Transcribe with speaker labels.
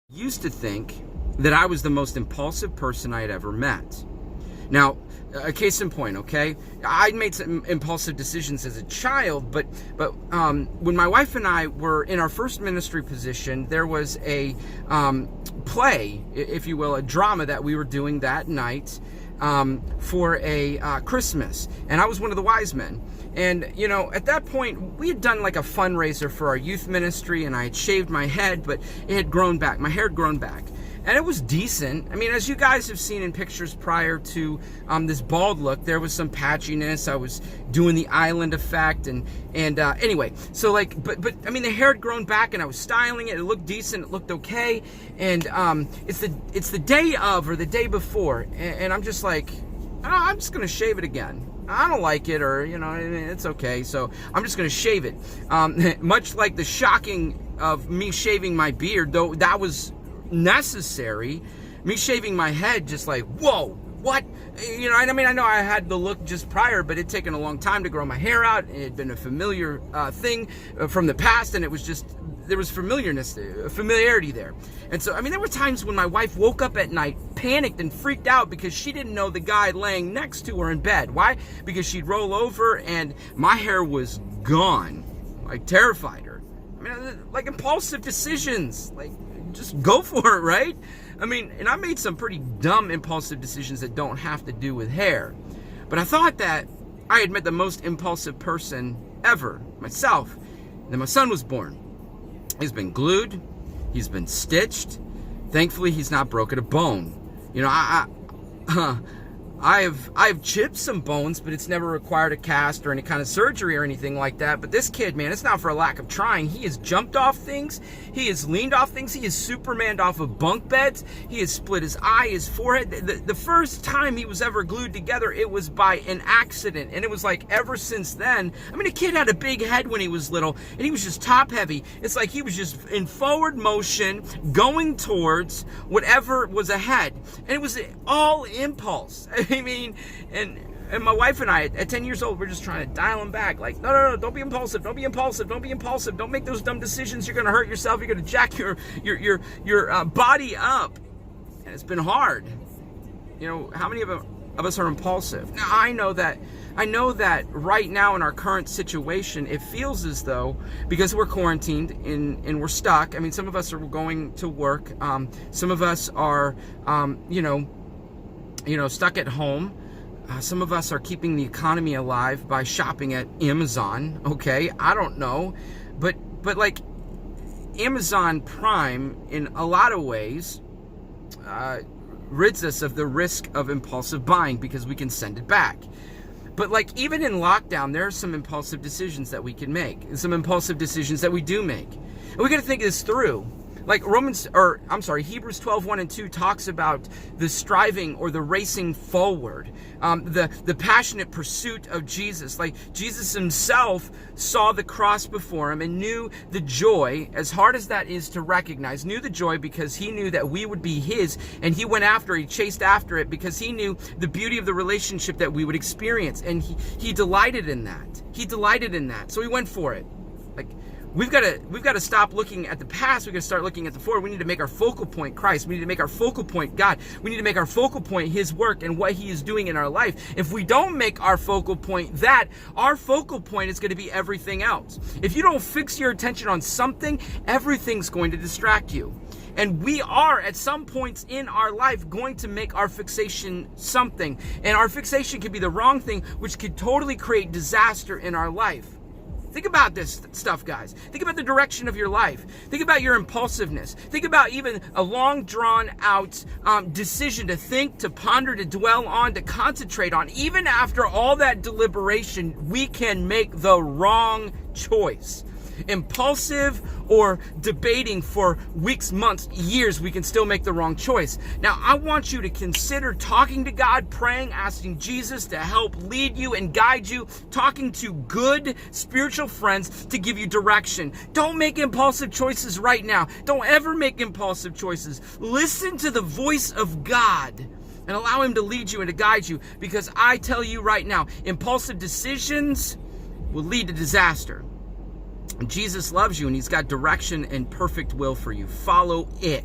Speaker 1: Used to think that I was the most impulsive person I had ever met. Now, a case in point, okay? I'd made some impulsive decisions as a child, but when my wife and I were in our first ministry position, there was a play, if you will, a drama that we were doing that night for a Christmas, and I was one of the wise men. And, you know, at that point, we had done like a fundraiser for our youth ministry, and I had shaved my head, but it had grown back. My hair had grown back. And it was decent. I mean, as you guys have seen in pictures prior to this bald look, there was some patchiness. I was doing the island effect, and anyway, so like, but I mean, the hair had grown back, and I was styling it. It looked decent. It looked okay. And it's the day of, or the day before, and I'm just like, oh, I'm just gonna shave it again. I don't like it, or, you know, it's okay, so I'm just going to shave it. Much like the shocking of me shaving my beard, though that was necessary, me shaving my head, just like, whoa, what? You know, I mean, I know I had the look just prior, but it'd taken a long time to grow my hair out. It had been a familiar thing from the past, and it was just, there was familiarity there. And so, I mean, there were times when my wife woke up at night, panicked and freaked out because she didn't know the guy laying next to her in bed. Why? Because she'd roll over and my hair was gone. Like, terrified her. I mean, like, impulsive decisions. Like, just go for it, right? I mean, and I made some pretty dumb impulsive decisions that don't have to do with hair. But I thought that I had met the most impulsive person ever, myself. And then my son was born. He's been glued. He's been stitched. Thankfully, he's not broken a bone. You know, I have chipped some bones, but it's never required a cast or any kind of surgery or anything like that. But this kid, man, it's not for a lack of trying. He has jumped off things. He has leaned off things. He has Supermaned off of bunk beds. He has split his eye, his forehead. The first time he was ever glued together, it was by an accident. And it was like ever since then, I mean, the kid had a big head when he was little, and he was just top heavy. It's like he was just in forward motion, going towards whatever was ahead. And it was all impulse. I mean, and my wife and I, at 10 years old, we're just trying to dial him back. Like, no, don't be impulsive. Don't be impulsive. Don't be impulsive. Don't make those dumb decisions. You're going to hurt yourself. You're going to jack your body up. And it's been hard. You know, how many of us are impulsive? Now, I know that right now in our current situation, it feels as though, because we're quarantined and we're stuck. I mean, some of us are going to work. Some of us are, stuck at home. Some of us are keeping the economy alive by shopping at Amazon. Okay, I don't know, but like Amazon Prime, in a lot of ways, rids us of the risk of impulsive buying because we can send it back. But like, even in lockdown, there are some impulsive decisions that we can make, and some impulsive decisions that we do make, and we got to think this through. Like Hebrews 12:1 and 2 talks about the striving or the racing forward, the passionate pursuit of Jesus. Like, Jesus himself saw the cross before him and knew the joy, as hard as that is to recognize, knew the joy because he knew that we would be his, and he went after it, he chased after it because he knew the beauty of the relationship that we would experience, and he delighted in that. He delighted in that, so he went for it. Like, We've got to stop looking at the past. We've got to start looking at the forward. We need to make our focal point Christ. We need to make our focal point God. We need to make our focal point his work and what he is doing in our life. If we don't make our focal point that, our focal point is going to be everything else. If you don't fix your attention on something, everything's going to distract you. And we are, at some points in our life, going to make our fixation something. And our fixation could be the wrong thing, which could totally create disaster in our life. Think about this stuff, guys. Think about the direction of your life. Think about your impulsiveness. Think about even a long, drawn-out decision to think, to ponder, to dwell on, to concentrate on. Even after all that deliberation, we can make the wrong choice. Impulsive or debating for weeks, months, years, we can still make the wrong choice. Now, I want you to consider talking to God, praying, asking Jesus to help lead you and guide you, talking to good spiritual friends to give you direction. Don't make impulsive choices right now. Don't ever make impulsive choices. Listen to the voice of God and allow him to lead you and to guide you, because I tell you right now, impulsive decisions will lead to disaster. Jesus loves you, and he's got direction and perfect will for you. Follow it.